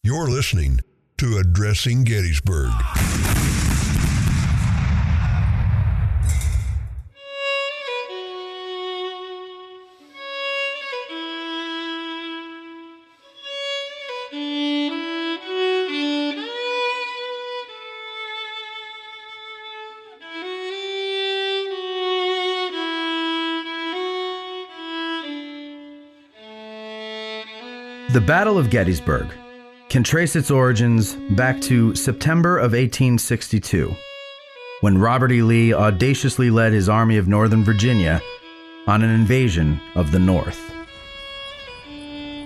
You're listening to Addressing Gettysburg. The Battle of Gettysburg can trace its origins back to September of 1862, when Robert E. Lee audaciously led his Army of Northern Virginia on an invasion of the North.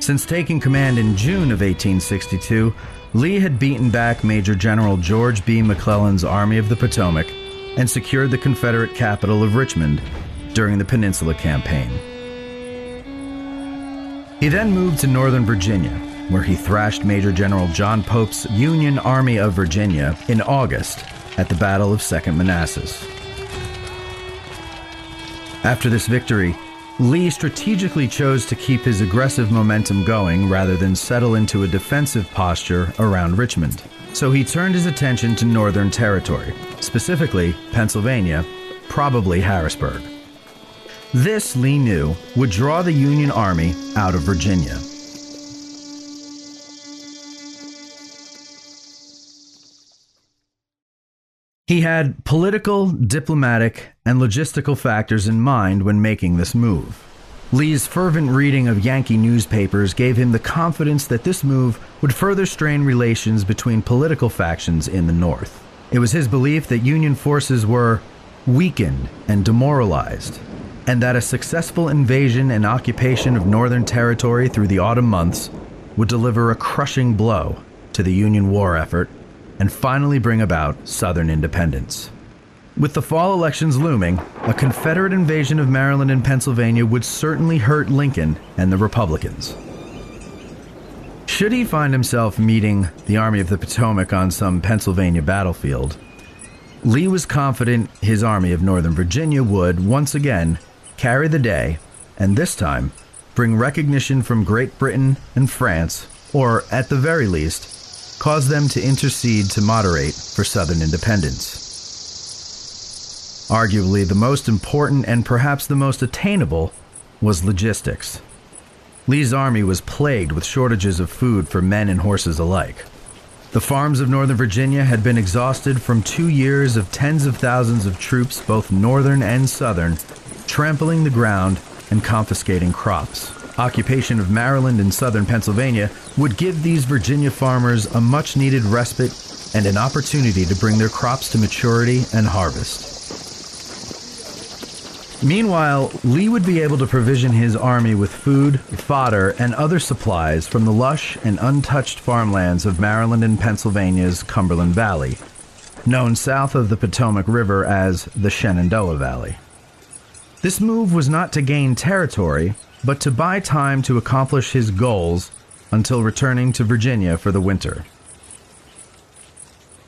Since taking command in June of 1862, Lee had beaten back Major General George B. McClellan's Army of the Potomac and secured the Confederate capital of Richmond during the Peninsula Campaign. He then moved to Northern Virginia, where he thrashed Major General John Pope's Union Army of Virginia in August at the Battle of Second Manassas. After this victory, Lee strategically chose to keep his aggressive momentum going rather than settle into a defensive posture around Richmond. So he turned his attention to Northern territory, specifically Pennsylvania, probably Harrisburg. This, Lee knew, would draw the Union Army out of Virginia. He had political, diplomatic, and logistical factors in mind when making this move. Lee's fervent reading of Yankee newspapers gave him the confidence that this move would further strain relations between political factions in the North. It was his belief that Union forces were weakened and demoralized, and that a successful invasion and occupation of Northern territory through the autumn months would deliver a crushing blow to the Union war effort and finally bring about Southern independence. With the fall elections looming, a Confederate invasion of Maryland and Pennsylvania would certainly hurt Lincoln and the Republicans. Should he find himself meeting the Army of the Potomac on some Pennsylvania battlefield, Lee was confident his Army of Northern Virginia would, once again, carry the day, and this time, bring recognition from Great Britain and France, or, at the very least, cause them to intercede to moderate for Southern independence. Arguably, the most important and perhaps the most attainable was logistics. Lee's army was plagued with shortages of food for men and horses alike. The farms of Northern Virginia had been exhausted from 2 years of tens of thousands of troops, both Northern and Southern, trampling the ground and confiscating crops. Occupation of Maryland and Southern Pennsylvania would give these Virginia farmers a much-needed respite and an opportunity to bring their crops to maturity and harvest. Meanwhile, Lee would be able to provision his army with food, fodder, and other supplies from the lush and untouched farmlands of Maryland and Pennsylvania's Cumberland Valley, known south of the Potomac River as the Shenandoah Valley. This move was not to gain territory, but to buy time to accomplish his goals until returning to Virginia for the winter.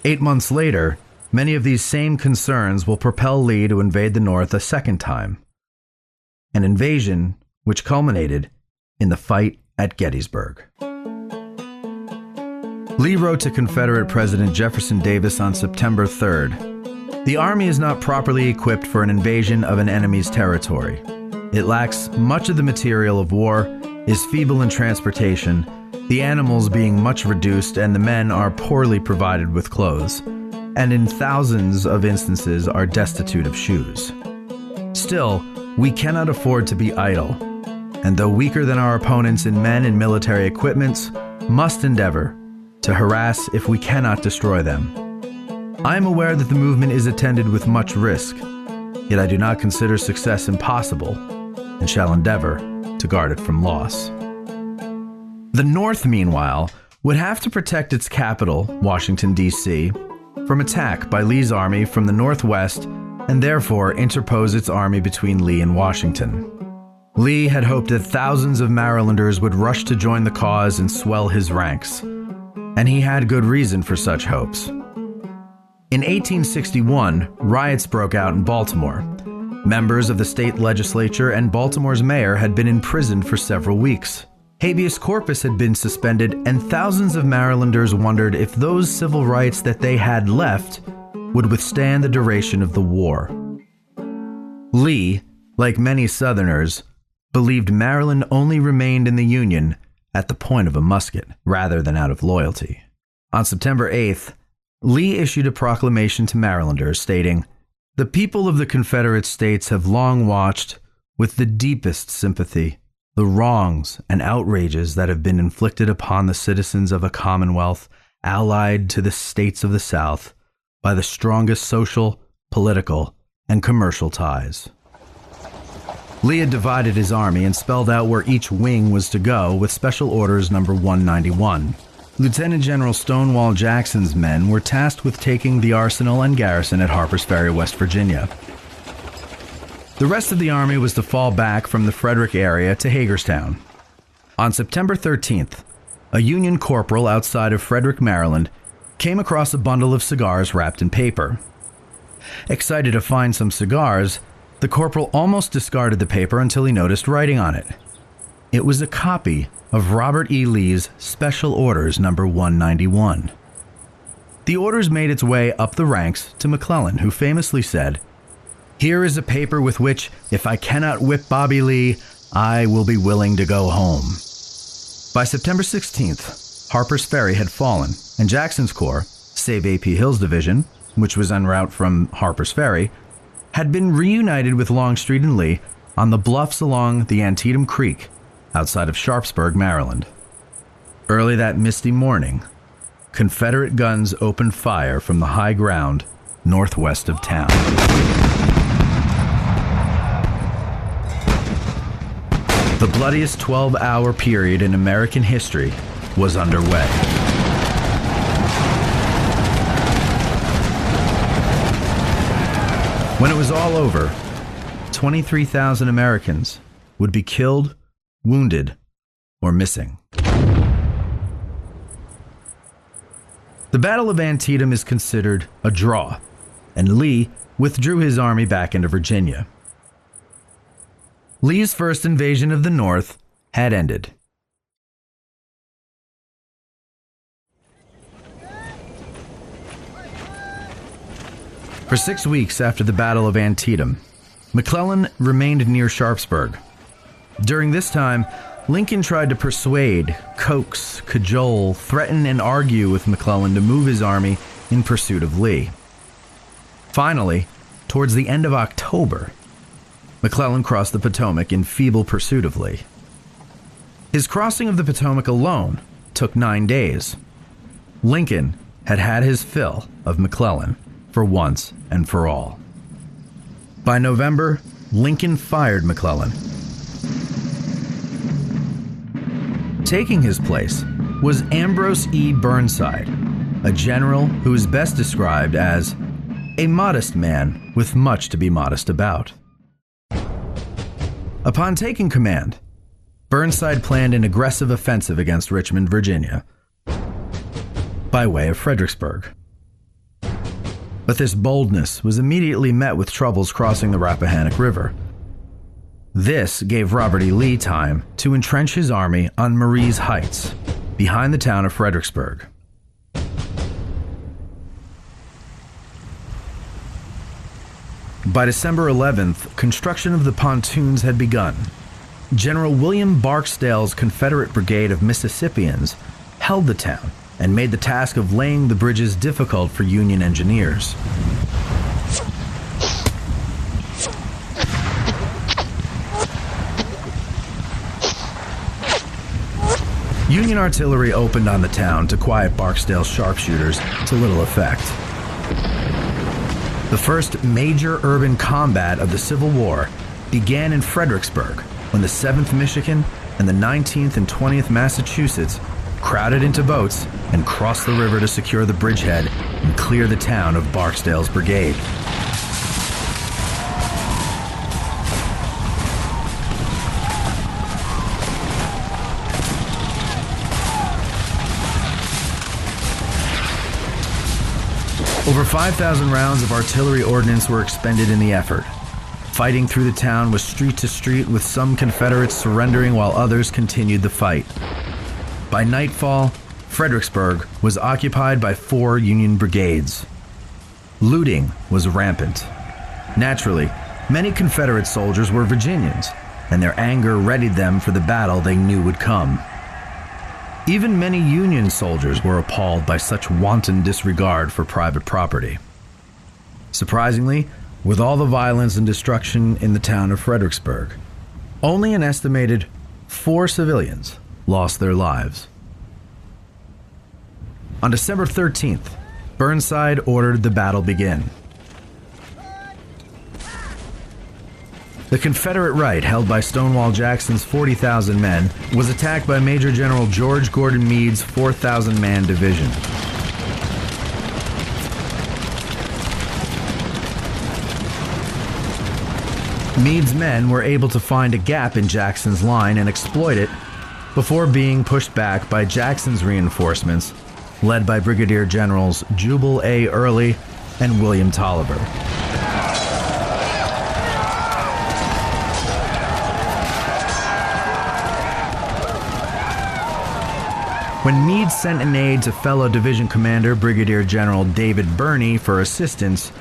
8 months later, many of these same concerns will propel Lee to invade the North a second time, an invasion which culminated in the fight at Gettysburg. Lee wrote to Confederate President Jefferson Davis on September 3rd, "The Army is not properly equipped for an invasion of an enemy's territory. It lacks much of the material of war, is feeble in transportation, the animals being much reduced, and the men are poorly provided with clothes, and in thousands of instances are destitute of shoes. Still, we cannot afford to be idle, and though weaker than our opponents in men and military equipments, must endeavor to harass if we cannot destroy them. I am aware that the movement is attended with much risk, yet I do not consider success impossible, and shall endeavor to guard it from loss." The North, meanwhile, would have to protect its capital, Washington, D.C., from attack by Lee's army from the northwest, and therefore interpose its army between Lee and Washington. Lee had hoped that thousands of Marylanders would rush to join the cause and swell his ranks, and he had good reason for such hopes. In 1861, riots broke out in Baltimore. Members of the state legislature and Baltimore's mayor had been imprisoned for several weeks. Habeas corpus had been suspended, and thousands of Marylanders wondered if those civil rights that they had left would withstand the duration of the war. Lee, like many Southerners, believed Maryland only remained in the Union at the point of a musket, rather than out of loyalty. On September 8th, Lee issued a proclamation to Marylanders stating, "The people of the Confederate States have long watched, with the deepest sympathy, the wrongs and outrages that have been inflicted upon the citizens of a commonwealth allied to the states of the South by the strongest social, political, and commercial ties." Lee had divided his army and spelled out where each wing was to go with Special Orders Number 191. Lieutenant General Stonewall Jackson's men were tasked with taking the arsenal and garrison at Harper's Ferry, West Virginia. The rest of the army was to fall back from the Frederick area to Hagerstown. On September 13th, a Union corporal outside of Frederick, Maryland, came across a bundle of cigars wrapped in paper. Excited to find some cigars, the corporal almost discarded the paper until he noticed writing on it. It was a copy of Robert E. Lee's Special Orders Number 191. The orders made its way up the ranks to McClellan, who famously said, "Here is a paper with which, if I cannot whip Bobby Lee, I will be willing to go home." By September 16th, Harper's Ferry had fallen, and Jackson's Corps, save A.P. Hill's division, which was en route from Harper's Ferry, had been reunited with Longstreet and Lee on the bluffs along the Antietam Creek outside of Sharpsburg, Maryland. Early that misty morning, Confederate guns opened fire from the high ground northwest of town. The bloodiest 12-hour period in American history was underway. When it was all over, 23,000 Americans would be killed, wounded, or missing. The Battle of Antietam is considered a draw, and Lee withdrew his army back into Virginia. Lee's first invasion of the North had ended. For 6 weeks after the Battle of Antietam, McClellan remained near Sharpsburg. During this time, Lincoln tried to persuade, coax, cajole, threaten, and argue with McClellan to move his army in pursuit of Lee. Finally, towards the end of October, McClellan crossed the Potomac in feeble pursuit of Lee. His crossing of the Potomac alone took 9 days. Lincoln had had his fill of McClellan for once and for all. By November, Lincoln fired McClellan. Taking his place was Ambrose E. Burnside, a general who is best described as a modest man with much to be modest about. Upon taking command, Burnside planned an aggressive offensive against Richmond, Virginia, by way of Fredericksburg. But this boldness was immediately met with troubles crossing the Rappahannock River. This gave Robert E. Lee time to entrench his army on Marye's Heights, behind the town of Fredericksburg. By December 11th, construction of the pontoons had begun. General William Barksdale's Confederate Brigade of Mississippians held the town and made the task of laying the bridges difficult for Union engineers. Union artillery opened on the town to quiet Barksdale's sharpshooters to little effect. The first major urban combat of the Civil War began in Fredericksburg when the 7th Michigan and the 19th and 20th Massachusetts crowded into boats and crossed the river to secure the bridgehead and clear the town of Barksdale's brigade. Over 5,000 rounds of artillery ordnance were expended in the effort. Fighting through the town was street to street, with some Confederates surrendering while others continued the fight. By nightfall, Fredericksburg was occupied by 4 Union brigades. Looting was rampant. Naturally, many Confederate soldiers were Virginians, and their anger readied them for the battle they knew would come. Even many Union soldiers were appalled by such wanton disregard for private property. Surprisingly, with all the violence and destruction in the town of Fredericksburg, only an estimated 4 civilians lost their lives. On December 13th, Burnside ordered the battle begin. The Confederate right, held by Stonewall Jackson's 40,000 men, was attacked by Major General George Gordon Meade's 4,000-man division. Meade's men were able to find a gap in Jackson's line and exploit it before being pushed back by Jackson's reinforcements, led by Brigadier Generals Jubal A. Early and William Tolliver. When Meade sent an aide to fellow division commander Brigadier General David Birney for assistance,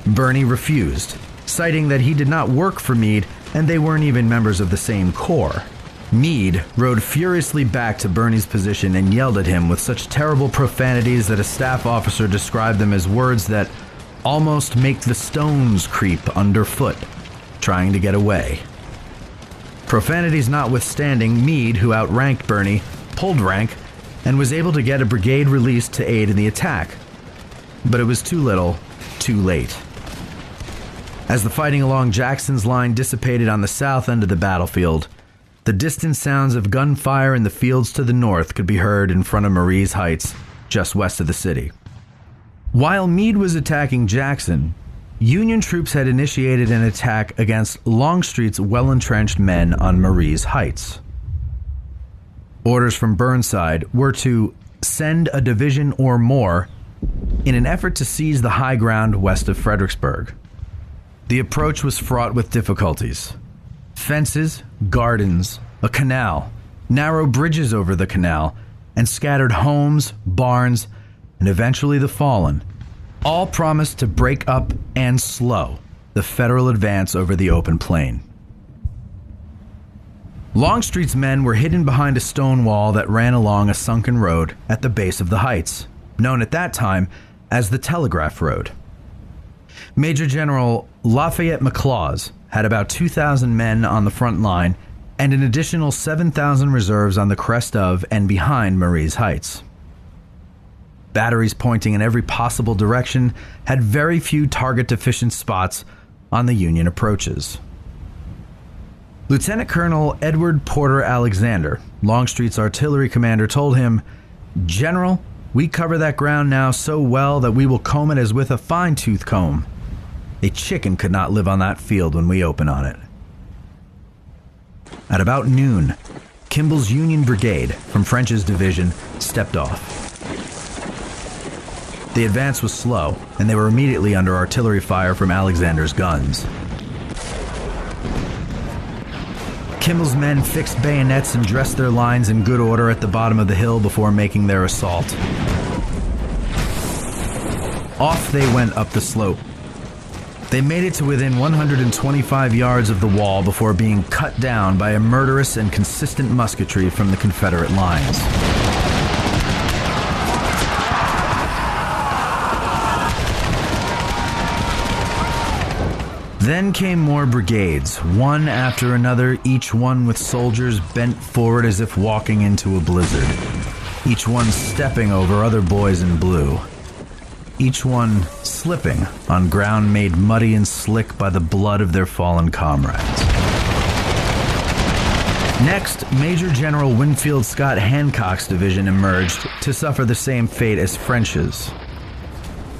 Birney refused, citing that he did not work for Meade and they weren't even members of the same corps. Meade rode furiously back to Birney's position and yelled at him with such terrible profanities that a staff officer described them as words that almost make the stones creep underfoot, trying to get away. Profanities notwithstanding, Meade, who outranked Birney, pulled rank and was able to get a brigade released to aid in the attack. But it was too little, too late. As the fighting along Jackson's line dissipated on the south end of the battlefield, the distant sounds of gunfire in the fields to the north could be heard in front of Marye's Heights, just west of the city. While Meade was attacking Jackson, Union troops had initiated an attack against Longstreet's well-entrenched men on Marye's Heights. Orders from Burnside were to send a division or more in an effort to seize the high ground west of Fredericksburg. The approach was fraught with difficulties. Fences, gardens, a canal, narrow bridges over the canal, and scattered homes, barns, and eventually the fallen, all promised to break up and slow the Federal advance over the open plain. Longstreet's men were hidden behind a stone wall that ran along a sunken road at the base of the heights, known at that time as the Telegraph Road. Major General Lafayette McLaws had about 2,000 men on the front line and an additional 7,000 reserves on the crest of and behind Marye's Heights. Batteries pointing in every possible direction had very few target-deficient spots on the Union approaches. Lieutenant Colonel Edward Porter Alexander, Longstreet's artillery commander, told him, "General, we cover that ground now so well that we will comb it as with a fine-tooth comb. A chicken could not live on that field when we open on it." At about noon, Kimball's Union Brigade from French's division stepped off. The advance was slow, and they were immediately under artillery fire from Alexander's guns. Kimball's men fixed bayonets and dressed their lines in good order at the bottom of the hill before making their assault. Off they went up the slope. They made it to within 125 yards of the wall before being cut down by a murderous and consistent musketry from the Confederate lines. Then came more brigades, one after another, each one with soldiers bent forward as if walking into a blizzard, each one stepping over other boys in blue, each one slipping on ground made muddy and slick by the blood of their fallen comrades. Next, Major General Winfield Scott Hancock's division emerged to suffer the same fate as French's.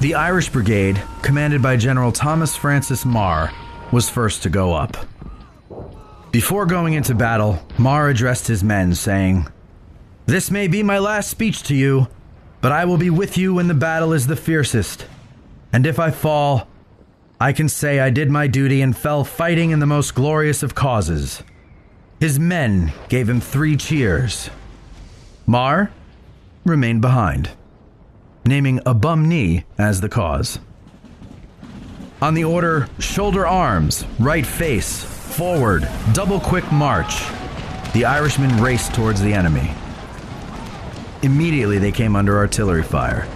The Irish Brigade, commanded by General Thomas Francis Marr, was first to go up. Before going into battle, Marr addressed his men, saying, "This may be my last speech to you, but I will be with you when the battle is the fiercest. And if I fall, I can say I did my duty and fell fighting in the most glorious of causes. His men gave him 3 cheers. Marr remained behind, naming a bum knee as the cause. On the order, shoulder arms, right face, forward, double quick march, the Irishmen raced towards the enemy. Immediately they came under artillery fire.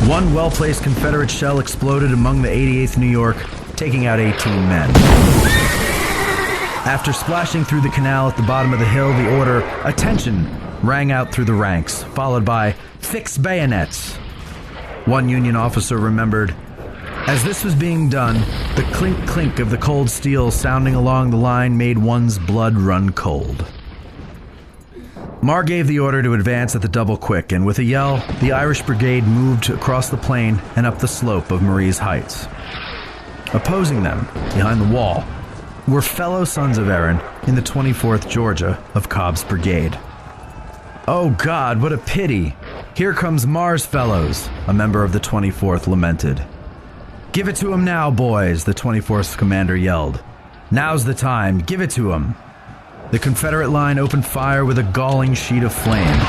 One well-placed Confederate shell exploded among the 88th New York, taking out 18 men. After splashing through the canal at the bottom of the hill, the order, "Attention," rang out through the ranks, followed by "Fix bayonets." One Union officer remembered, "As this was being done, the clink-clink of the cold steel sounding along the line made one's blood run cold." Marr gave the order to advance at the double quick, and with a yell, the Irish Brigade moved across the plain and up the slope of Marye's Heights. Opposing them, behind the wall, were fellow sons of Erin in the 24th Georgia of Cobb's brigade. "Oh God, what a pity! Here comes Marr's fellows," a member of the 24th lamented. "Give it to him now, boys," the 24th commander yelled. "Now's the time, give it to him." The Confederate line opened fire with a galling sheet of flame.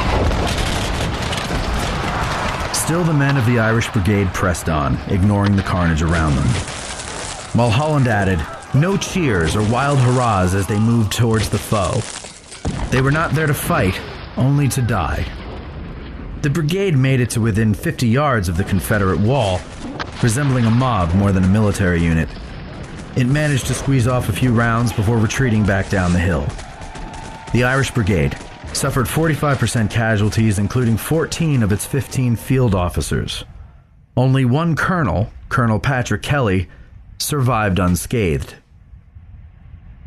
Still, the men of the Irish Brigade pressed on, ignoring the carnage around them. While Holland added, no cheers or wild hurrahs as they moved towards the foe. They were not there to fight, only to die. The brigade made it to within 50 yards of the Confederate wall, resembling a mob more than a military unit. It managed to squeeze off a few rounds before retreating back down the hill. The Irish Brigade suffered 45% casualties, including 14 of its 15 field officers. Only one colonel, Colonel Patrick Kelly, survived unscathed.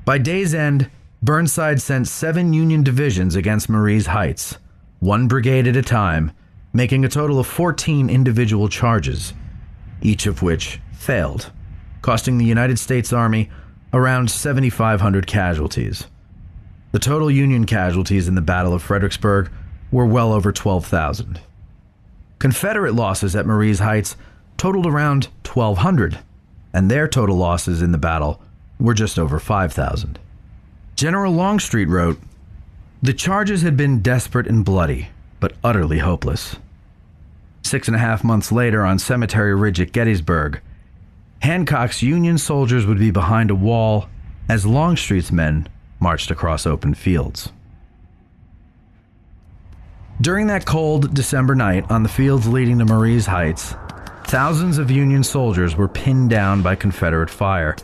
By day's end, Burnside sent 7 Union divisions against Marye's Heights, 1 brigade at a time, making a total of 14 individual charges, each of which failed, costing the United States Army around 7,500 casualties. The total Union casualties in the Battle of Fredericksburg were well over 12,000. Confederate losses at Marye's Heights totaled around 1,200, and their total losses in the battle were just over 5,000. General Longstreet wrote, "The charges had been desperate and bloody, but utterly hopeless." 6.5 months later, on Cemetery Ridge at Gettysburg, Hancock's Union soldiers would be behind a wall as Longstreet's men marched across open fields. During that cold December night on the fields leading to Marye's Heights, thousands of Union soldiers were pinned down by Confederate fire,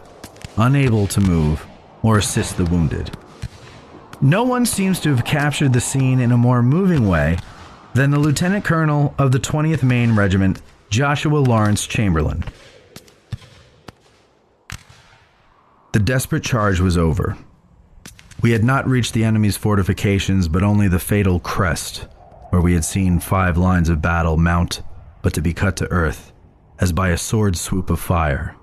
unable to move or assist the wounded. No one seems to have captured the scene in a more moving way than the lieutenant colonel of the 20th Maine Regiment, Joshua Lawrence Chamberlain. The desperate charge was over. We had not reached the enemy's fortifications, but only the fatal crest, where we had seen 5 lines of battle mount, but to be cut to earth, as by a sword swoop of fire.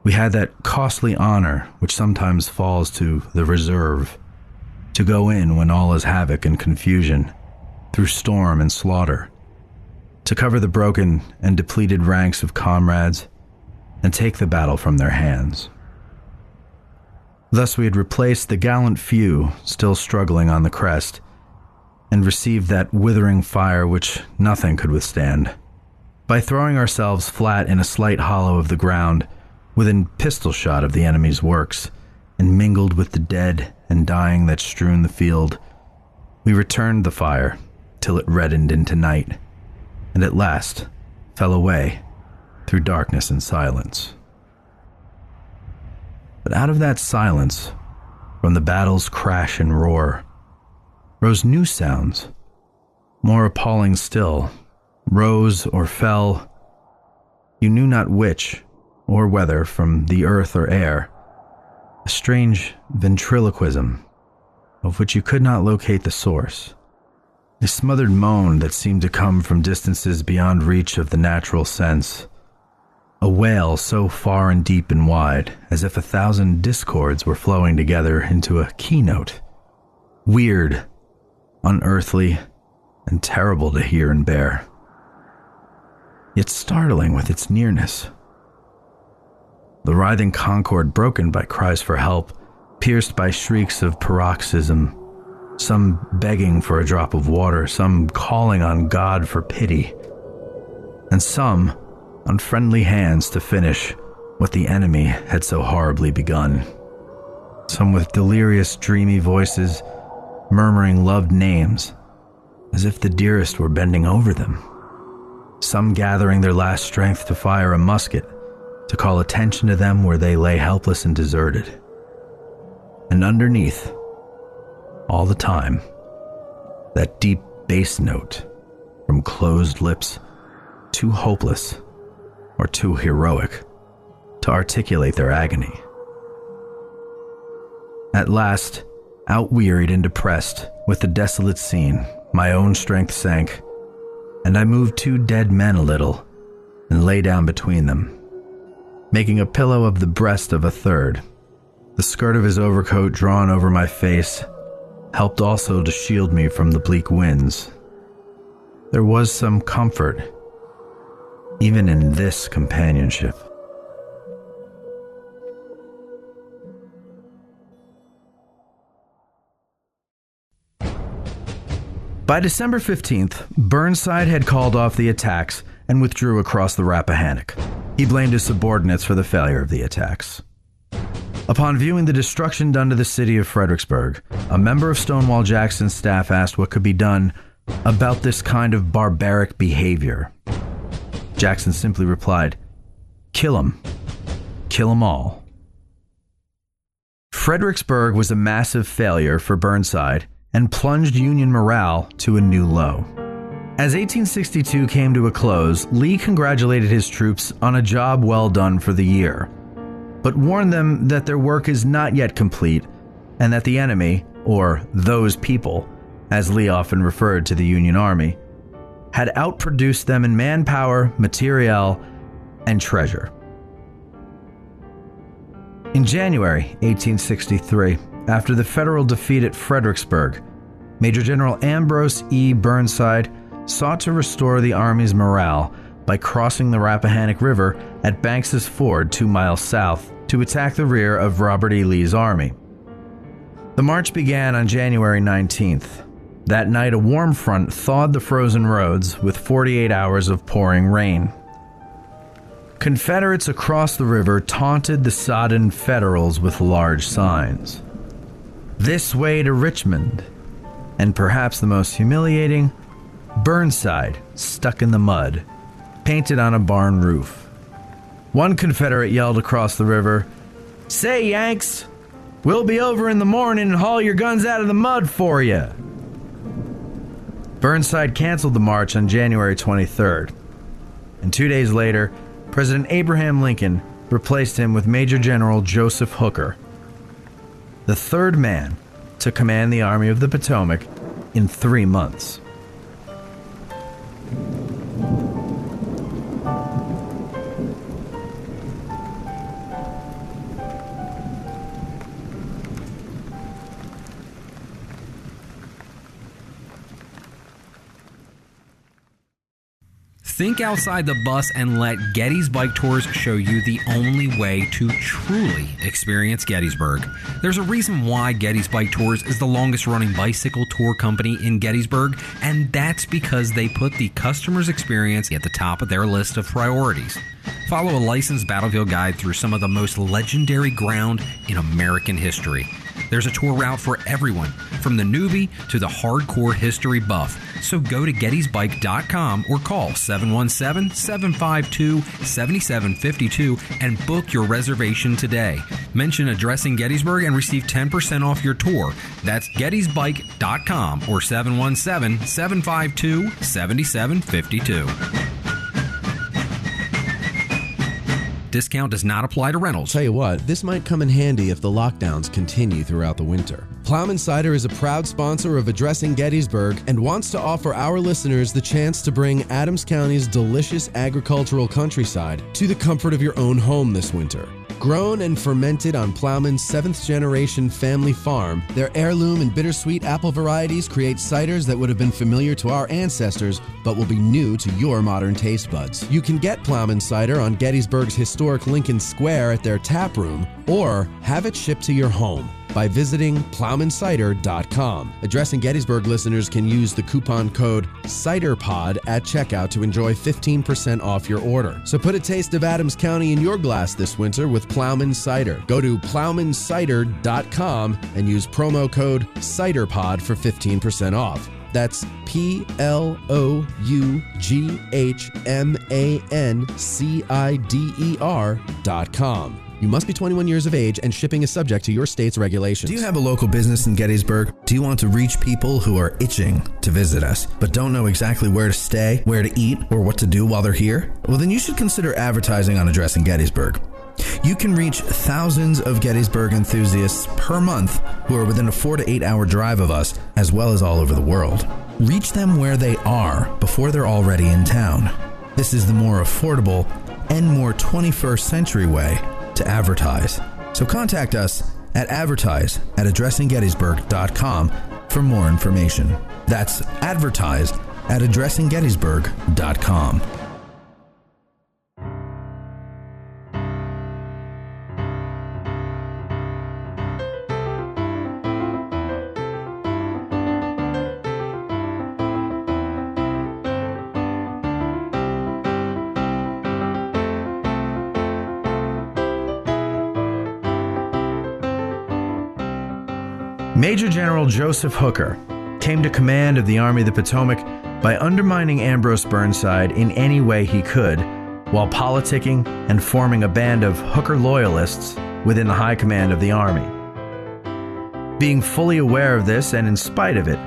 We had that costly honor which sometimes falls to the reserve, to go in when all is havoc and confusion, through storm and slaughter, to cover the broken and depleted ranks of comrades, and take the battle from their hands. Thus we had replaced the gallant few still struggling on the crest, and received that withering fire which nothing could withstand, by throwing ourselves flat in a slight hollow of the ground, within pistol shot of the enemy's works, and mingled with the dead and dying that strewn the field, we returned the fire till it reddened into night, and at last fell away through darkness and silence. But out of that silence, from the battle's crash and roar, rose new sounds, more appalling still, rose or fell, you knew not which, or whether from the earth or air, a strange ventriloquism, of which you could not locate the source, a smothered moan that seemed to come from distances beyond reach of the natural sense, a wail so far and deep and wide, as if 1,000 discords were flowing together into a keynote, weird, unearthly, and terrible to hear and bear, yet startling with its nearness, the writhing concord broken by cries for help, pierced by shrieks of paroxysm, some begging for a drop of water, some calling on God for pity, and some on friendly hands to finish what the enemy had so horribly begun. Some with delirious, dreamy voices, murmuring loved names, as if the dearest were bending over them. Some gathering their last strength to fire a musket, to call attention to them where they lay helpless and deserted. And underneath, all the time, that deep bass note from closed lips, too hopeless or too heroic to articulate their agony. At last, outwearied and depressed with the desolate scene, my own strength sank, and I moved two dead men a little and lay down between them, making a pillow of the breast of a third. The skirt of his overcoat drawn over my face helped also to shield me from the bleak winds. There was some comfort, even in this companionship. By December 15th, Burnside had called off the attacks and withdrew across the Rappahannock. He blamed his subordinates for the failure of the attacks. Upon viewing the destruction done to the city of Fredericksburg, a member of Stonewall Jackson's staff asked what could be done about this kind of barbaric behavior. Jackson simply replied, "Kill 'em. Kill 'em all." Fredericksburg was a massive failure for Burnside and plunged Union morale to a new low. As 1862 came to a close, Lee congratulated his troops on a job well done for the year, but warned them that their work is not yet complete and that the enemy, or those people, as Lee often referred to the Union Army, had outproduced them in manpower, materiel, and treasure. In January 1863, after the Federal defeat at Fredericksburg, Major General Ambrose E. Burnside sought to restore the Army's morale by crossing the Rappahannock River at Banks's Ford 2 miles south to attack the rear of Robert E. Lee's army. The march began on January 19th. That night, a warm front thawed the frozen roads with 48 hours of pouring rain. Confederates across the river taunted the sodden Federals with large signs. "This way to Richmond," and perhaps the most humiliating, "Burnside stuck in the mud," painted on a barn roof. One Confederate yelled across the river, "Say, Yanks, we'll be over in the morning and haul your guns out of the mud for you." Burnside canceled the march on January 23rd, and 2 days later, President Abraham Lincoln replaced him with Major General Joseph Hooker, the third man to command the Army of the Potomac in 3 months. Think outside the bus and let Getty's Bike Tours show you the only way to truly experience Gettysburg. There's a reason why Getty's Bike Tours is the longest running bicycle tour company in Gettysburg, and that's because they put the customer's experience at the top of their list of priorities. Follow a licensed battlefield guide through some of the most legendary ground in American history. There's a tour route for everyone, from the newbie to the hardcore history buff. So go to gettysbike.com or call 717-752-7752 and book your reservation today. Mention addressing Gettysburg and receive 10% off your tour. That's gettysbike.com or 717-752-7752. Discount does not apply to rentals. Tell you what, this might come in handy if the lockdowns continue throughout the winter. Plowman Cider is a proud sponsor of Addressing Gettysburg and wants to offer our listeners the chance to bring Adams County's delicious agricultural countryside to the comfort of your own home this winter. Grown and fermented on Plowman's 7th-generation family farm, their heirloom and bittersweet apple varieties create ciders that would have been familiar to our ancestors but will be new to your modern taste buds. You can get Plowman cider on Gettysburg's historic Lincoln Square at their tap room or have it shipped to your home by visiting plowmancider.com. Addressing Gettysburg listeners can use the coupon code CIDERPOD at checkout to enjoy 15% off your order. So put a taste of Adams County in your glass this winter with Plowman Cider. Go to plowmancider.com and use promo code CIDERPOD for 15% off. That's PLOUGHMANCIDER.com. You must be 21 years of age and shipping is subject to your state's regulations. Do you have a local business in Gettysburg? Do you want to reach people who are itching to visit us, but don't know exactly where to stay, where to eat, or what to do while they're here? Well, then you should consider advertising on Addressing Gettysburg. You can reach thousands of Gettysburg enthusiasts per month who are within a 4 to 8 hour drive of us, as well as all over the world. Reach them where they are before they're already in town. This is the more affordable and more 21st century way to advertise. So contact us at advertise@addressinggettysburg.com for more information. That's advertise@addressinggettysburg.com. Major General Joseph Hooker came to command of the Army of the Potomac by undermining Ambrose Burnside in any way he could, while politicking and forming a band of Hooker loyalists within the high command of the Army. Being fully aware of this, and in spite of it,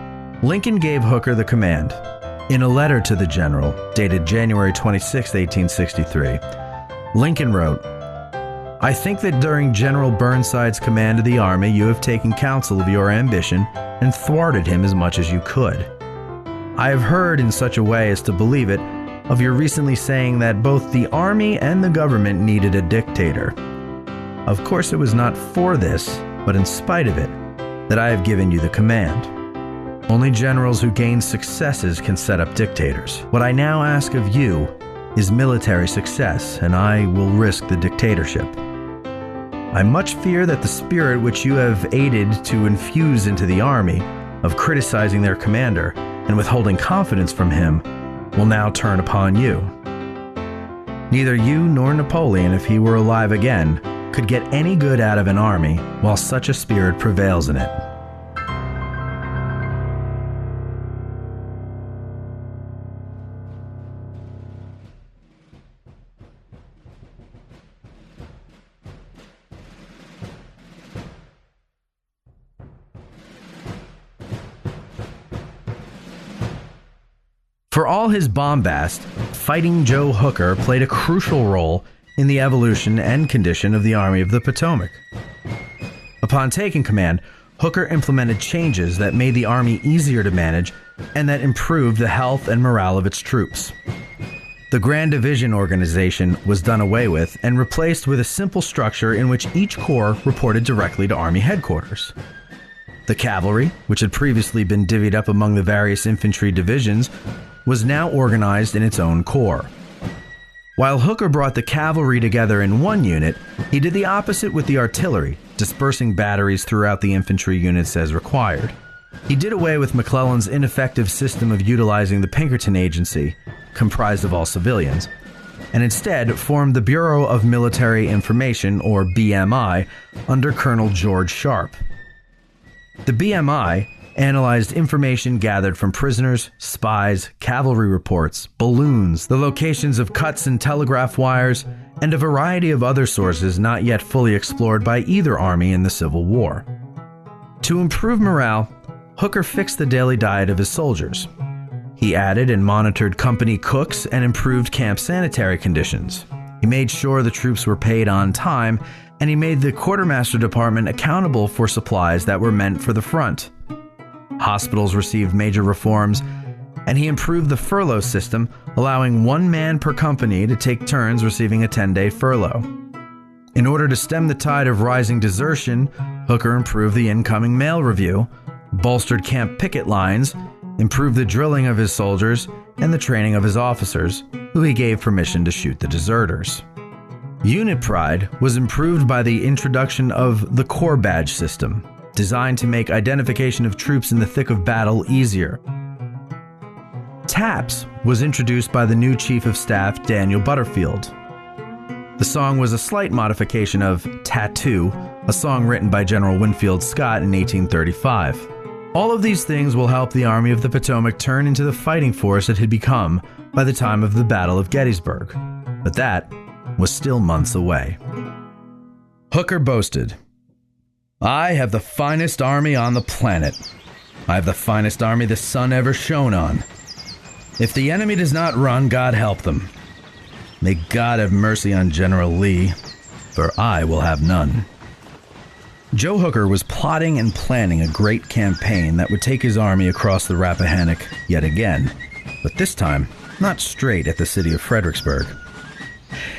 Lincoln gave Hooker the command. In a letter to the general, dated January 26, 1863, Lincoln wrote, "I think that during General Burnside's command of the Army, you have taken counsel of your ambition and thwarted him as much as you could. I have heard in such a way as to believe it of your recently saying that both the Army and the government needed a dictator. Of course, it was not for this, but in spite of it, that I have given you the command. Only generals who gain successes can set up dictators. What I now ask of you is military success, and I will risk the dictatorship. I much fear that the spirit which you have aided to infuse into the Army, of criticizing their commander and withholding confidence from him, will now turn upon you. Neither you nor Napoleon, if he were alive again, could get any good out of an army while such a spirit prevails in it." For all his bombast, Fighting Joe Hooker played a crucial role in the evolution and condition of the Army of the Potomac. Upon taking command, Hooker implemented changes that made the Army easier to manage and that improved the health and morale of its troops. The Grand Division organization was done away with and replaced with a simple structure in which each corps reported directly to Army headquarters. The cavalry, which had previously been divvied up among the various infantry divisions, was now organized in its own corps. While Hooker brought the cavalry together in one unit, he did the opposite with the artillery, dispersing batteries throughout the infantry units as required. He did away with McClellan's ineffective system of utilizing the Pinkerton Agency, comprised of all civilians, and instead formed the Bureau of Military Information, or BMI, under Colonel George Sharp. The BMI analyzed information gathered from prisoners, spies, cavalry reports, balloons, the locations of cuts and telegraph wires, and a variety of other sources not yet fully explored by either army in the Civil War. To improve morale, Hooker fixed the daily diet of his soldiers. He added and monitored company cooks and improved camp sanitary conditions. He made sure the troops were paid on time, and he made the quartermaster department accountable for supplies that were meant for the front. Hospitals received major reforms, and he improved the furlough system, allowing one man per company to take turns receiving a 10-day furlough. In order to stem the tide of rising desertion, Hooker improved the incoming mail review, bolstered camp picket lines, improved the drilling of his soldiers, and the training of his officers, who he gave permission to shoot the deserters. Unit pride was improved by the introduction of the Corps Badge system, designed to make identification of troops in the thick of battle easier. Taps was introduced by the new Chief of Staff, Daniel Butterfield. The song was a slight modification of Tattoo, a song written by General Winfield Scott in 1835. All of these things will help the Army of the Potomac turn into the fighting force it had become by the time of the Battle of Gettysburg. But that was still months away. Hooker boasted, "I have the finest army on the planet. I have the finest army the sun ever shone on. If the enemy does not run, God help them. May God have mercy on General Lee, for I will have none." Joe Hooker was plotting and planning a great campaign that would take his army across the Rappahannock yet again, but this time not straight at the city of Fredericksburg.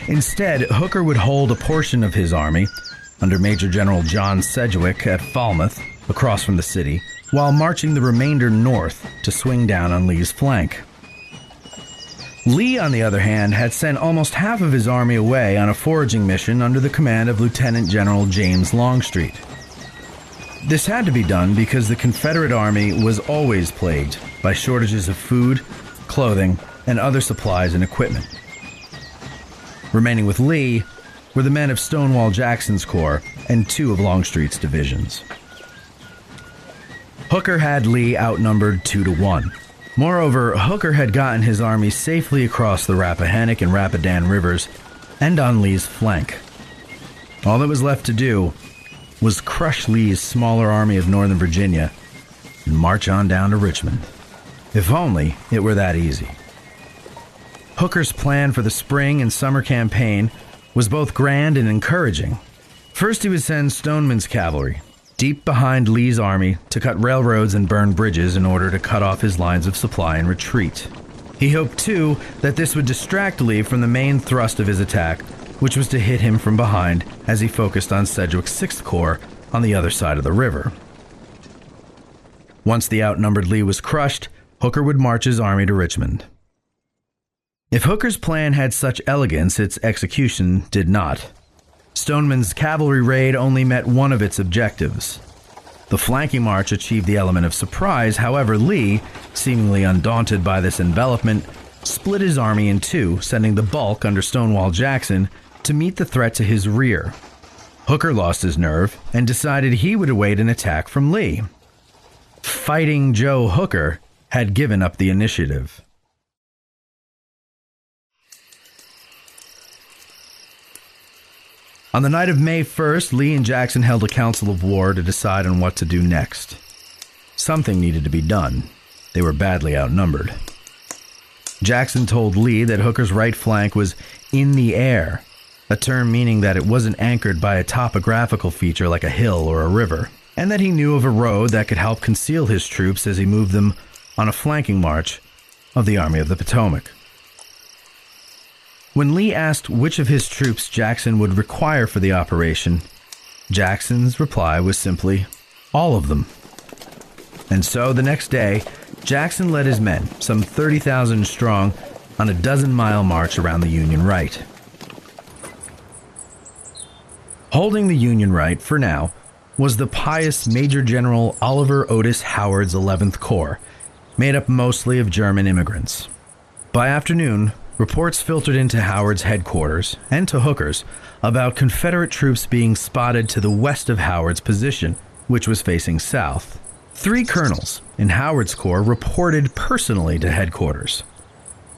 Instead, Hooker would hold a portion of his army, under Major General John Sedgwick at Falmouth, across from the city, while marching the remainder north to swing down on Lee's flank. Lee, on the other hand, had sent almost half of his army away on a foraging mission under the command of Lieutenant General James Longstreet. This had to be done because the Confederate Army was always plagued by shortages of food, clothing, and other supplies and equipment. Remaining with Lee were the men of Stonewall Jackson's corps and 2 of Longstreet's divisions. Hooker had Lee outnumbered 2-1. Moreover, Hooker had gotten his army safely across the Rappahannock and Rapidan rivers and on Lee's flank. All that was left to do was crush Lee's smaller army of Northern Virginia and march on down to Richmond. If only it were that easy. Hooker's plan for the spring and summer campaign was both grand and encouraging. First, he would send Stoneman's cavalry deep behind Lee's army to cut railroads and burn bridges in order to cut off his lines of supply and retreat. He hoped, too, that this would distract Lee from the main thrust of his attack, which was to hit him from behind as he focused on Sedgwick's 6th Corps on the other side of the river. Once the outnumbered Lee was crushed, Hooker would march his army to Richmond. If Hooker's plan had such elegance, its execution did not. Stoneman's cavalry raid only met one of its objectives. The flanking march achieved the element of surprise. However, Lee, seemingly undaunted by this envelopment, split his army in 2, sending the bulk under Stonewall Jackson to meet the threat to his rear. Hooker lost his nerve and decided he would await an attack from Lee. Fighting Joe Hooker had given up the initiative. On the night of May 1st, Lee and Jackson held a council of war to decide on what to do next. Something needed to be done. They were badly outnumbered. Jackson told Lee that Hooker's right flank was in the air, a term meaning that it wasn't anchored by a topographical feature like a hill or a river, and that he knew of a road that could help conceal his troops as he moved them on a flanking march of the Army of the Potomac. When Lee asked which of his troops Jackson would require for the operation, Jackson's reply was simply, all of them. And so the next day, Jackson led his men, some 30,000 strong, on a 12-mile march around the Union right. Holding the Union right, for now, was the pious Major General Oliver Otis Howard's 11th Corps, made up mostly of German immigrants. By afternoon, reports filtered into Howard's headquarters, and to Hooker's, about Confederate troops being spotted to the west of Howard's position, which was facing south. 3 colonels in Howard's corps reported personally to headquarters.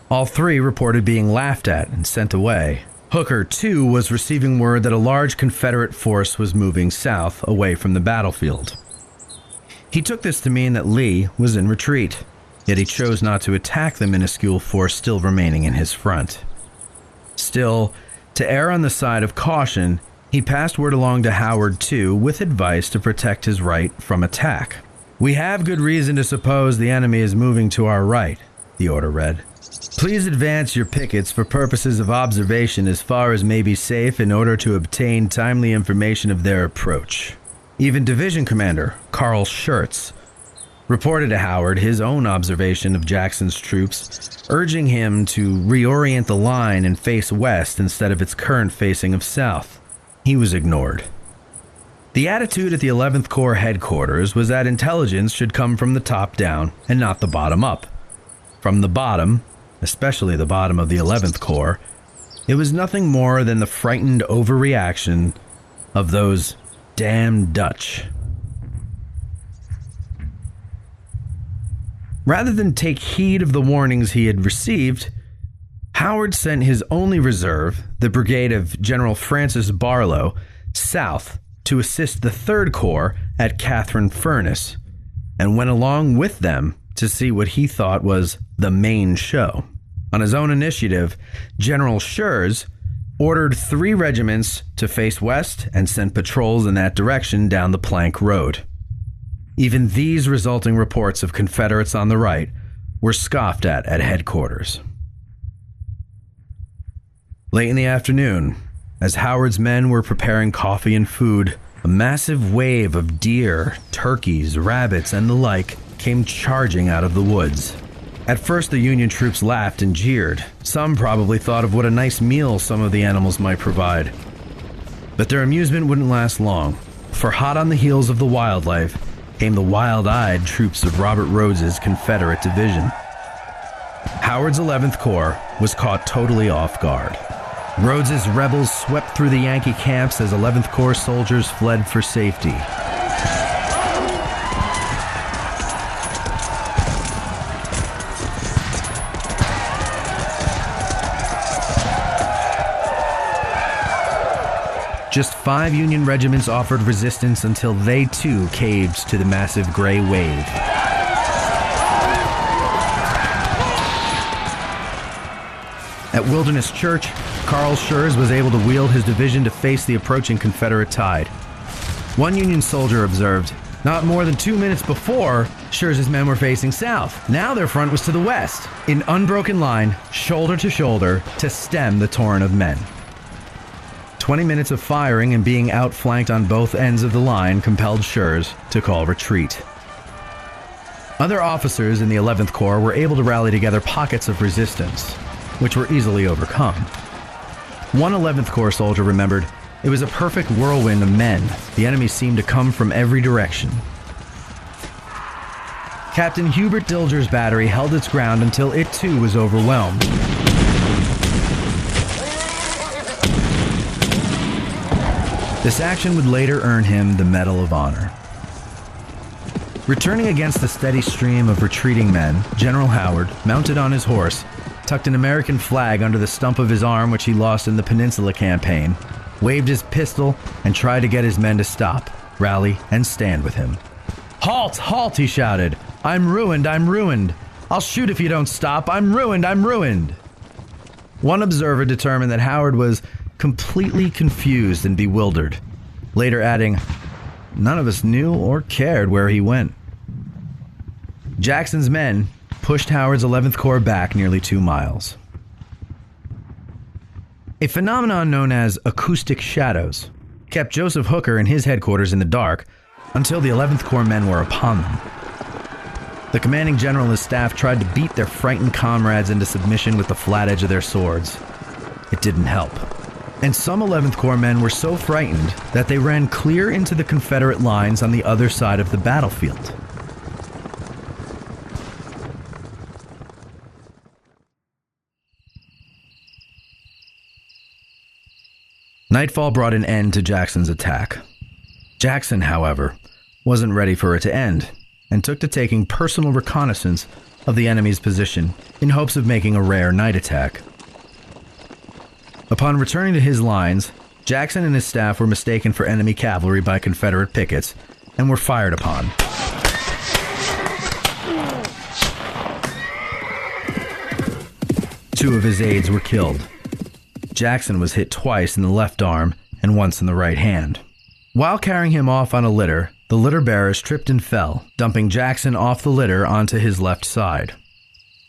All 3 reported being laughed at and sent away. Hooker, too, was receiving word that a large Confederate force was moving south, away from the battlefield. He took this to mean that Lee was in retreat, yet he chose not to attack the minuscule force still remaining in his front. Still, to err on the side of caution, he passed word along to Howard, too, with advice to protect his right from attack. "We have good reason to suppose the enemy is moving to our right," the order read. Please advance your pickets for purposes of observation as far as may be safe in order to obtain timely information of their approach. Even Division Commander Carl Schurz reported to Howard his own observation of Jackson's troops, urging him to reorient the line and face west instead of its current facing of south. He was ignored. The attitude at the 11th Corps headquarters was that intelligence should come from the top down and not the bottom up. From the bottom, especially the bottom of the 11th Corps, it was nothing more than the frightened overreaction of those damn Dutch. Rather than take heed of the warnings he had received, Howard sent his only reserve, the brigade of General Francis Barlow, south to assist the 3rd Corps at Catherine Furnace, and went along with them to see what he thought was the main show. On his own initiative, General Schurz ordered 3 regiments to face west and sent patrols in that direction down the Plank Road. Even these resulting reports of Confederates on the right were scoffed at headquarters. Late in the afternoon, as Howard's men were preparing coffee and food, a massive wave of deer, turkeys, rabbits, and the like came charging out of the woods. At first, the Union troops laughed and jeered. Some probably thought of what a nice meal some of the animals might provide. But their amusement wouldn't last long, for hot on the heels of the wildlife came the wild-eyed troops of Robert Rhodes's Confederate division. Howard's 11th Corps was caught totally off guard. Rhodes's rebels swept through the Yankee camps as 11th Corps soldiers fled for safety. Just 5 Union regiments offered resistance until they too caved to the massive gray wave. At Wilderness Church, Carl Schurz was able to wheel his division to face the approaching Confederate tide. One Union soldier observed, not more than 2 minutes before, Schurz's men were facing south. Now their front was to the west, in unbroken line, shoulder to shoulder, to stem the torrent of men. 20 minutes of firing and being outflanked on both ends of the line compelled Schurz to call retreat. Other officers in the 11th Corps were able to rally together pockets of resistance, which were easily overcome. One 11th Corps soldier remembered, "It was a perfect whirlwind of men. The enemy seemed to come from every direction." Captain Hubert Dilger's battery held its ground until it too was overwhelmed. This action would later earn him the Medal of Honor. Returning against the steady stream of retreating men, General Howard, mounted on his horse, tucked an American flag under the stump of his arm which he lost in the Peninsula campaign, waved his pistol, and tried to get his men to stop, rally, and stand with him. "Halt! Halt!" he shouted. "I'm ruined! I'm ruined! I'll shoot if you don't stop! I'm ruined! I'm ruined!" One observer determined that Howard was completely confused and bewildered, later adding, "None of us knew or cared where he went." Jackson's men pushed Howard's 11th Corps back nearly 2 miles. A phenomenon known as acoustic shadows kept Joseph Hooker and his headquarters in the dark until the 11th Corps men were upon them. The commanding general and his staff tried to beat their frightened comrades into submission with the flat edge of their swords. It didn't help. And some 11th Corps men were so frightened that they ran clear into the Confederate lines on the other side of the battlefield. Nightfall brought an end to Jackson's attack. Jackson, however, wasn't ready for it to end, and took to taking personal reconnaissance of the enemy's position in hopes of making a rare night attack. Upon returning to his lines, Jackson and his staff were mistaken for enemy cavalry by Confederate pickets and were fired upon. Two of his aides were killed. Jackson was hit twice in the left arm and once in the right hand. While carrying him off on a litter, the litter bearers tripped and fell, dumping Jackson off the litter onto his left side.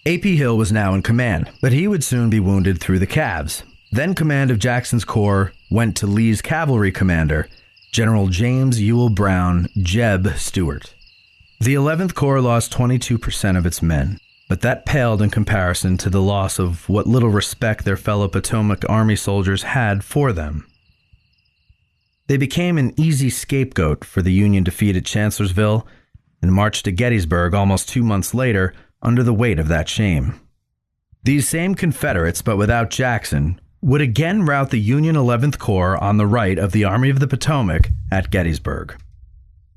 A.P. Hill was now in command, but he would soon be wounded through the calves. Then command of Jackson's corps went to Lee's cavalry commander, General James Ewell Brown Jeb Stuart. The 11th Corps lost 22% of its men, but that paled in comparison to the loss of what little respect their fellow Potomac Army soldiers had for them. They became an easy scapegoat for the Union defeat at Chancellorsville and marched to Gettysburg almost 2 months later under the weight of that shame. These same Confederates, but without Jackson, would again rout the Union 11th Corps on the right of the Army of the Potomac at Gettysburg.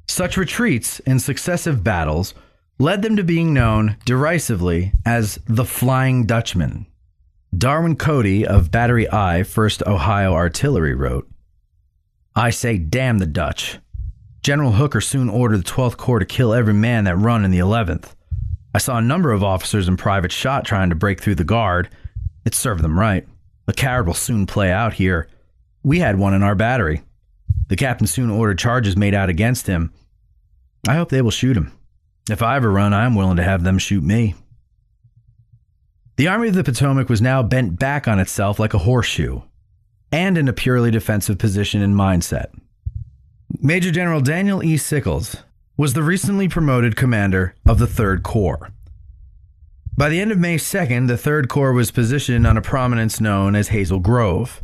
Such retreats in successive battles led them to being known derisively as the Flying Dutchman. Darwin Cody of Battery I, 1st Ohio Artillery wrote, "I say damn the Dutch. General Hooker soon ordered the 12th Corps to kill every man that run in the 11th. I saw a number of officers and privates shot trying to break through the guard. It served them right. A coward will soon play out here. We had one in our battery. The captain soon ordered charges made out against him. I hope they will shoot him. If I ever run, I am willing to have them shoot me." The Army of the Potomac was now bent back on itself like a horseshoe, and in a purely defensive position and mindset. Major General Daniel E. Sickles was the recently promoted commander of the 3rd Corps. By the end of May 2nd, the 3rd Corps was positioned on a prominence known as Hazel Grove.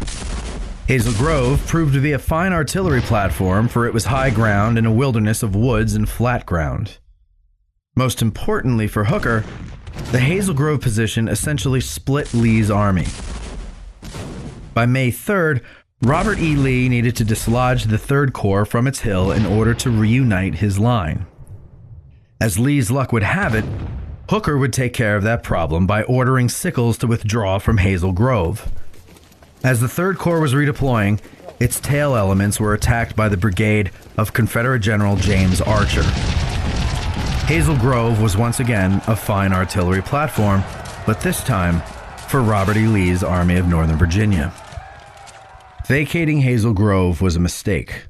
Hazel Grove proved to be a fine artillery platform, for it was high ground in a wilderness of woods and flat ground. Most importantly for Hooker, the Hazel Grove position essentially split Lee's army. By May 3rd, Robert E. Lee needed to dislodge the 3rd Corps from its hill in order to reunite his line. As Lee's luck would have it, Hooker would take care of that problem by ordering Sickles to withdraw from Hazel Grove. As the 3rd Corps was redeploying, its tail elements were attacked by the brigade of Confederate General James Archer. Hazel Grove was once again a fine artillery platform, but this time for Robert E. Lee's Army of Northern Virginia. Vacating Hazel Grove was a mistake,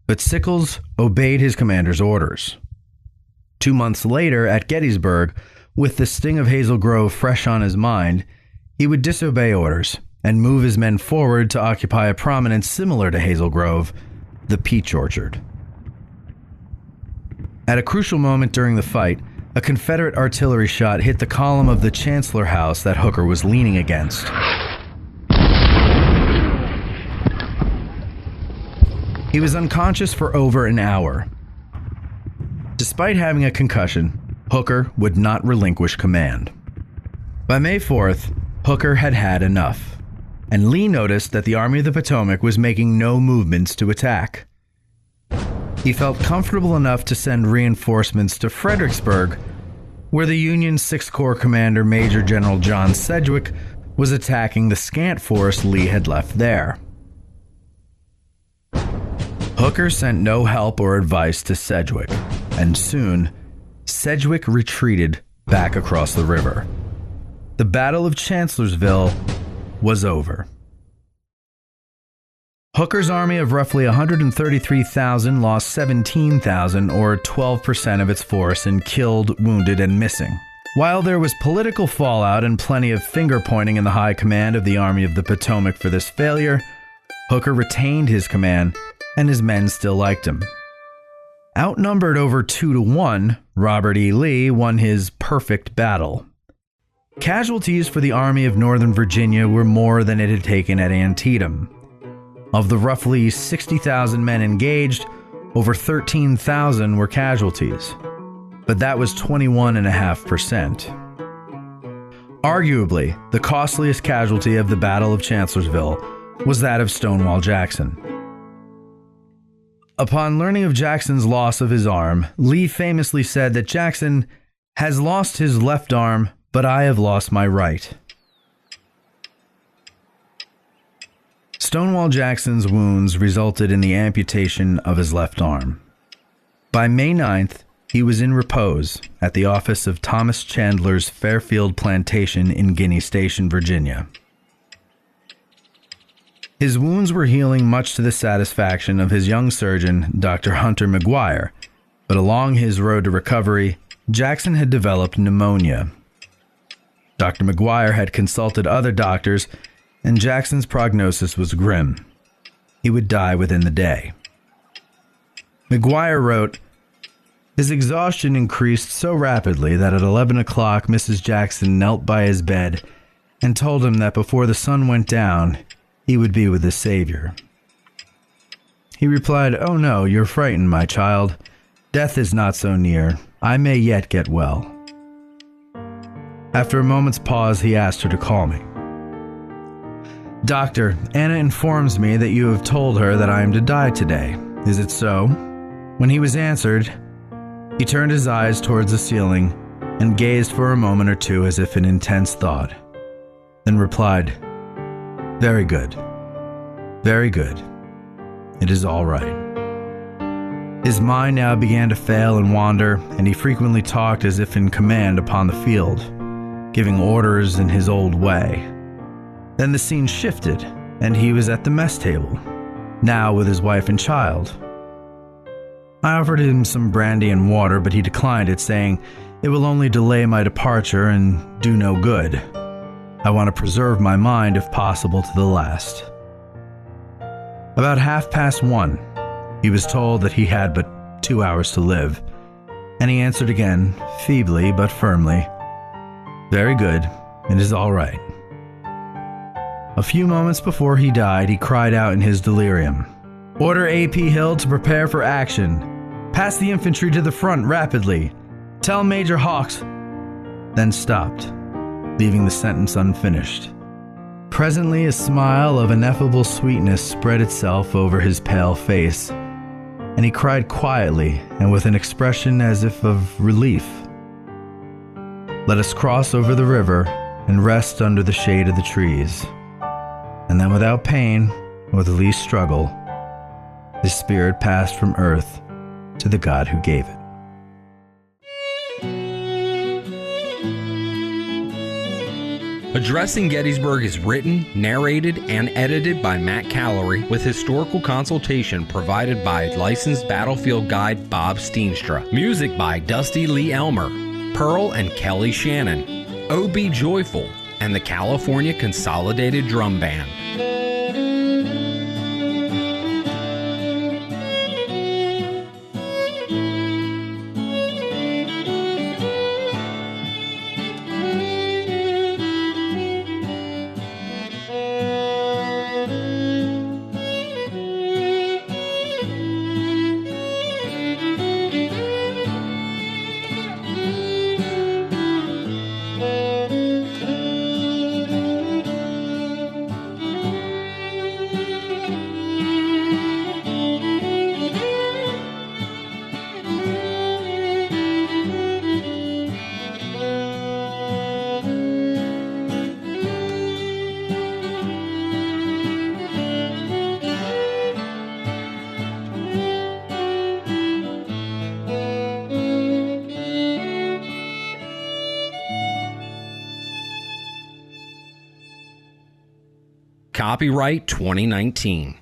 but Sickles obeyed his commander's orders. 2 months later, at Gettysburg, with the sting of Hazel Grove fresh on his mind, he would disobey orders and move his men forward to occupy a prominence similar to Hazel Grove, the Peach Orchard. At a crucial moment during the fight, a Confederate artillery shot hit the column of the Chancellor House that Hooker was leaning against. He was unconscious for over an hour. Despite having a concussion, Hooker would not relinquish command. By May 4th, Hooker had had enough, and Lee noticed that the Army of the Potomac was making no movements to attack. He felt comfortable enough to send reinforcements to Fredericksburg, where the Union 6th Corps commander Major General John Sedgwick was attacking the scant force Lee had left there. Hooker sent no help or advice to Sedgwick, and soon, Sedgwick retreated back across the river. The Battle of Chancellorsville was over. Hooker's army of roughly 133,000 lost 17,000, or 12% of its force, in killed, wounded, and missing. While there was political fallout and plenty of finger-pointing in the high command of the Army of the Potomac for this failure, Hooker retained his command, and his men still liked him. Outnumbered over 2-1, Robert E. Lee won his perfect battle. Casualties for the Army of Northern Virginia were more than it had taken at Antietam. Of the roughly 60,000 men engaged, over 13,000 were casualties, but that was 21.5%. Arguably, the costliest casualty of the Battle of Chancellorsville was that of Stonewall Jackson. Upon learning of Jackson's loss of his arm, Lee famously said that Jackson has lost his left arm, but I have lost my right. Stonewall Jackson's wounds resulted in the amputation of his left arm. By May 9th, he was in repose at the office of Thomas Chandler's Fairfield Plantation in Guinea Station, Virginia. His wounds were healing much to the satisfaction of his young surgeon, Dr. Hunter McGuire, but along his road to recovery, Jackson had developed pneumonia. Dr. McGuire had consulted other doctors, and Jackson's prognosis was grim. He would die within the day. McGuire wrote, "His exhaustion increased so rapidly that at 11 o'clock Mrs. Jackson knelt by his bed and told him that before the sun went down, he would be with his Savior. He replied, 'Oh no, you're frightened, my child. Death is not so near. I may yet get well.' After a moment's pause, he asked her to call me. 'Doctor, Anna informs me that you have told her that I am to die today. Is it so?' When he was answered, he turned his eyes towards the ceiling and gazed for a moment or two as if in intense thought, then replied, 'Very good. Very good. It is all right.' His mind now began to fail and wander, and he frequently talked as if in command upon the field, giving orders in his old way. Then the scene shifted, and he was at the mess table, now with his wife and child. I offered him some brandy and water, but he declined it, saying, 'It will only delay my departure and do no good. I want to preserve my mind, if possible, to the last.' About 1:30, he was told that he had but 2 hours to live, and he answered again, feebly but firmly, 'Very good, it is all right.' A few moments before he died, he cried out in his delirium, 'Order A.P. Hill to prepare for action. Pass the infantry to the front rapidly. Tell Major Hawks,' then stopped, leaving the sentence unfinished. Presently a smile of ineffable sweetness spread itself over his pale face, and he cried quietly and with an expression as if of relief, 'Let us cross over the river and rest under the shade of the trees.' And then without pain or the least struggle, his spirit passed from earth to the God who gave it." Addressing Gettysburg is written, narrated, and edited by Matt Callery, with historical consultation provided by licensed battlefield guide Bob Steenstra. Music by Dusty Lee Elmer, Pearl and Kelly Shannon, O.B. Joyful, and the California Consolidated Drum Band. Copyright 2019.